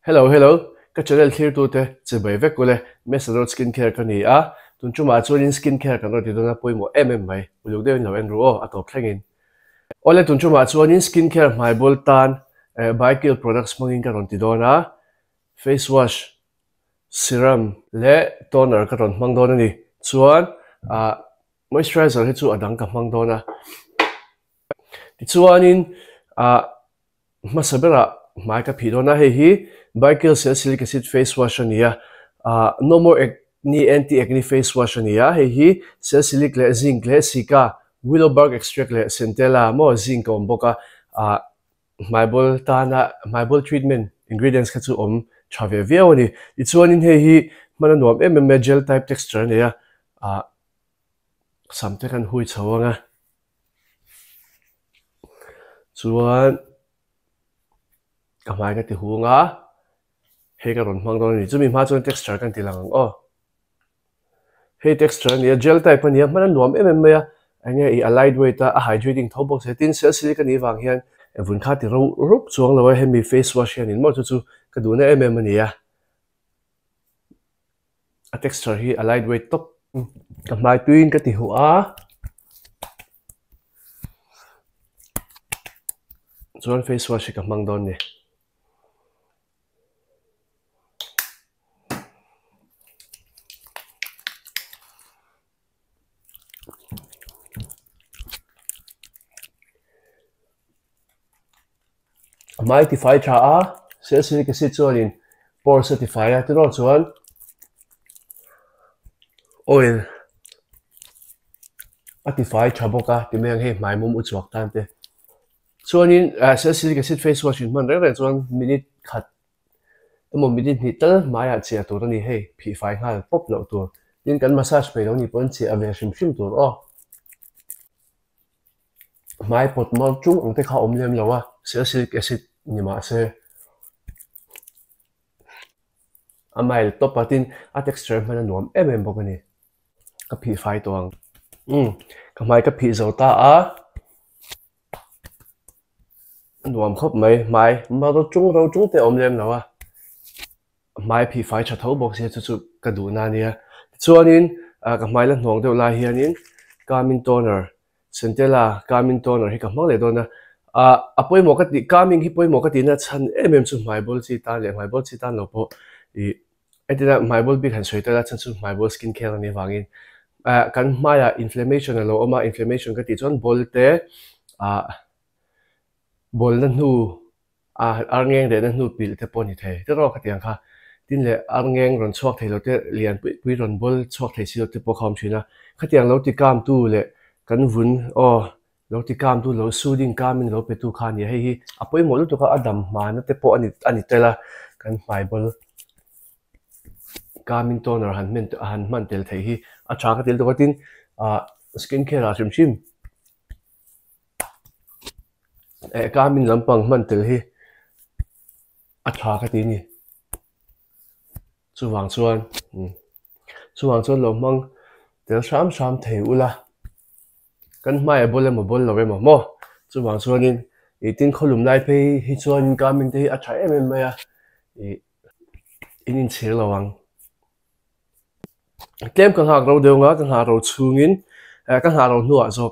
Hello, hello. Các channel clear tu te che bai vek kule mesa.skincare kan ni a tun chuma chuan in skincare kan ro ti dona poimo mai uluk de no en ro a to thlengin ole tun chuma chuan in skincare mai bol tan BIOCULE products mangin kan ron ti dona face wash serum le toner kan ron mang dona ni chuan moisturizer he chu adang ka mang dona ti chuan in masabera mai ka phi dona hi BIOCULE salicylic acid face wash ania no more acne anti-acne face wash ania hi salicylic le zinc le sika willow bark extract le centella mo zinc om boka maibol tana maibol treatment ingredients ka chu om thave veo ni I chuan in hi mana nuam gel type texture ania samte kan hui chawanga chuan kamai ka ti hunga he ka ron mang don ni chumi ma chuan texture kan tilang he texture ni gel type ni mana nuam ya anga I lightweight a hydrating thobok setin salicylic ni wang hian vun kha ti ro rup chuang lawa hemi face wash hian in mo chu ka duna ni ya a texture hi a lightweight top kamai tuin ka ti hu a chuan face wash ka mang don ni mai ti fai cha a salicylic acid chuan in pore certify a ti ro chuan oil atify chaboka ti meng he mai mum uchuak tan te chuan in salicylic acid face wash in man re chuan minute khat emo minute ni tal mai a chia tur ani he phi fai ngal pop lo tur in kan massage pe lo ni pon chi ave shim tur mai pot mo chung ang te kha om lem lo wa salicylic acid ni ma se amai top patin a texture man nuam bokani ka phi fai toang kamai ka phi zo ta a nuam khop mai ma ro chung te om lem lawa mai phi fai tha tho box he chu ka du na nia chuan in kamai la hnong deuh lai hian in calming toner centella calming toner hi ka hmang le dona apoi mo ka ti calming hi poi mo ka ti na chan chu mai bol chi ta le mai bol chi ta lo po I etina mai bol bi khan soita la chan chu mai bol skincare ni wangin kan maya inflammation lo oma inflammation ka ti chon bol te bol na nu arngeng de na nu pil te poni the te ro ka tiang kha tin le arngeng ron chuak thei lo te lian pui ron bol chuak thei si lo te po kham thina ka tiang lo ti kam tu le kan vun lo ti kam tu lo soothing calming lo pe tu kha ni hi apoi mo lu to ka adam ma na te po ani tela kan mai bol calming toner han man tel thei hi a tha ka tel to ka tin skincare a shim calming lampang man tel hi a tha ka ti ni chuwang chuan lo mang tel sam thei ula kan mai bol lo mo chuwang chuan in tin kholum lai pe hi chuan calming te a tha ya in chil lawang tlem kan hak ro deunga kan ha ro chungin kan ha ro nuwa zo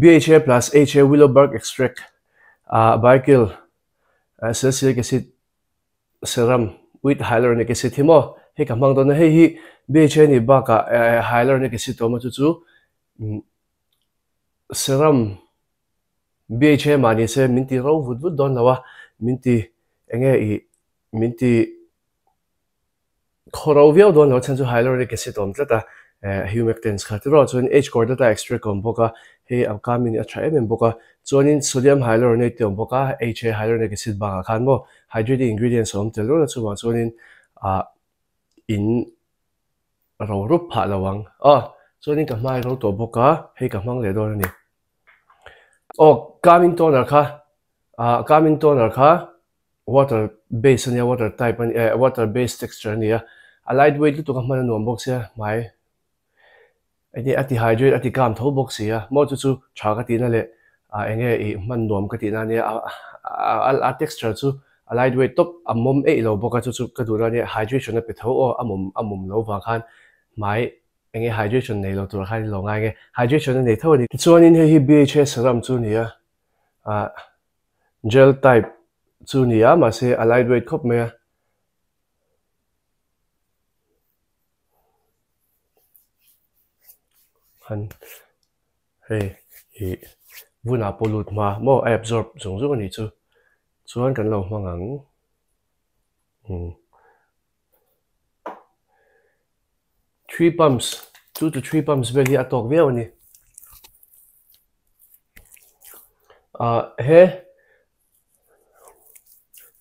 BHA plus HA willow bark extract BIOCULE salicylic acid serum with hyaluronic acid himo he ka mang don hi BHA ni ba ka hyaluronic acid to ma chu serum BHA mani se minti ro vut don lawa minti minti khorovia don lo chan chu hyaluronic acid om tlata humectants kha tro chun H cordata extract om boka he upcoming a tha boka chuanin sodium hyaluronate om boka HA hyaluronic acid ba khan mo hydrating ingredients om tel ro chu chuanin in ro rup pha lawang chuanin ka mai ro to boka he ka mang le don ni calming toner kha water base ania water type water based texture ania a lightweight lu to ka man nuam box ya mai ani ati hydrate ati calm tho box ya mo chu tha ka ti na le enge man nuam ka ti na ne a texture chu lightweight top amom e lo boka chu ka du ra ni hydration na pe tho o amom lo wa khan mai enge hydration nei lo tur khan lo ngai nge hydration nei tho ni chuan in he BHA serum chu ni a gel type chu ni ma se a lightweight khop me han hey hi vuna polut ma mo absorb zung zung ni chu chuan kan lo mangang 3 pumps 2 to 3 pumps be hi atok ve ni he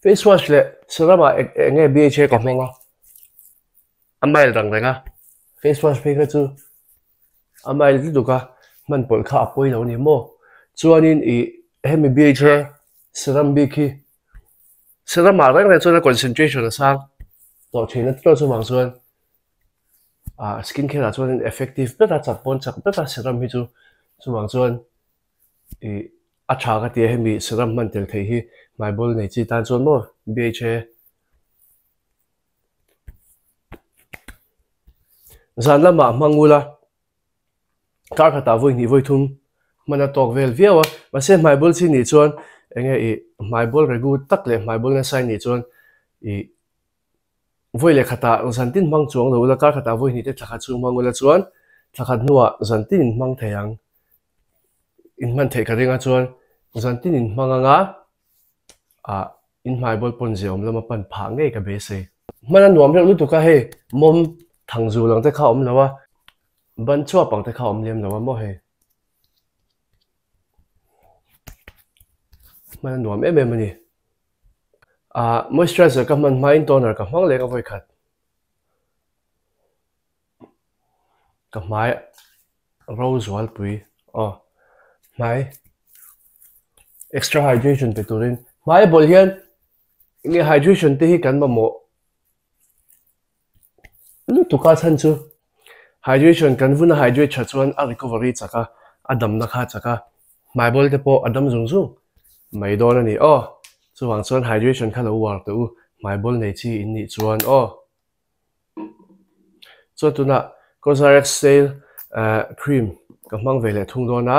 face wash le serum a enge BHA ka manga amail rang renga face wash pe ka chu amail ti duka man pol kha apoi lo ni mo chuanin I hemi BHA serum bi khi serum a rang re chuan concentration a sang to thina tro chu mang chuan skincare a chuan effective beta chak pon chak beta serum hi chu mang chuan a tha ka ti hemi serum man tel thei hi mai bol nei chi tan chuan mo BHA zan lama mangula kar khata voi ni voi thum mana tok vel viawa ma se mai bol chi ni chuan enge mai bol regu tak le mai bol na sai ni chuan voi le khata zantin mang chuang lo la kar khata voi ni te thakha chu mangula chuan thakhat nuwa zantin mang theyang in man thei ka ringa chuan zantin in manganga in mai bol pon zeom lama pan pha ngei ka be se mana nuam reu lu tu ka he mom thangzu lang te kha om lawa ban chua pang te kha om lem lawa mo he mana nuam em em ni moisturizer ka man mai toner ka mang le ka voi khat ka mai rose wal pui mai extra hydration pe turin mai bol hian nge hydration te hi kan ma mo lu tu ka chan chu hydration kan vuna hydrate cha chuan a recovery chaka adam na kha chaka mai bol te po adam zung zung mai don ani chuwang chuan hydration kha lo war tu mai bol nei chi in ni chuan chu tuna Cosrx sale cream ka mang vele thung dona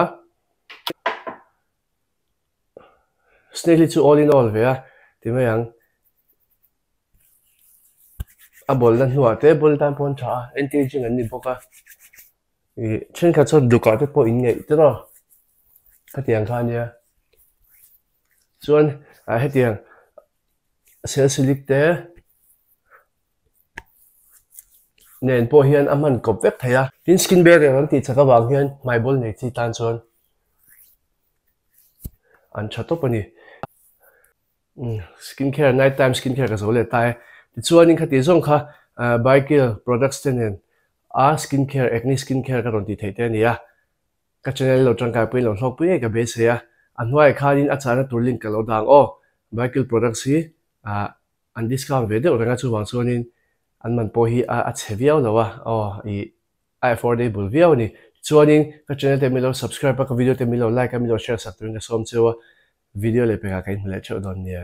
snail chu all in all ve ti mai ang a bol na nuwa te bol tan pon tha anti-aging an ni boka chen kha chon duka te po in ngei te ro ka tiang kha nia chuan he tiang salicylic te nen po hian aman kop vek theya tin skin barrier an ti chaka wang hian mai bol nei chi tan chuan an thato pani skincare night time skincare ka zo le tai ti chuan in khati zong kha BIOCULE products te nen skincare acne skincare ka ron ti thei te nia ka channel lo tangkai pui lo hlok pui ka be se an hnuai khanin a chana tur link ka lo dang BIOCULE products hi an discount ve de oranga chu wang chuanin an man po hi a cheviao lo I affordable viao ni chuanin ka channel te mi lo subscribe ka video te mi lo like ka mi lo share sak turin ka som chewa video le pe ka kai hmule chho don nia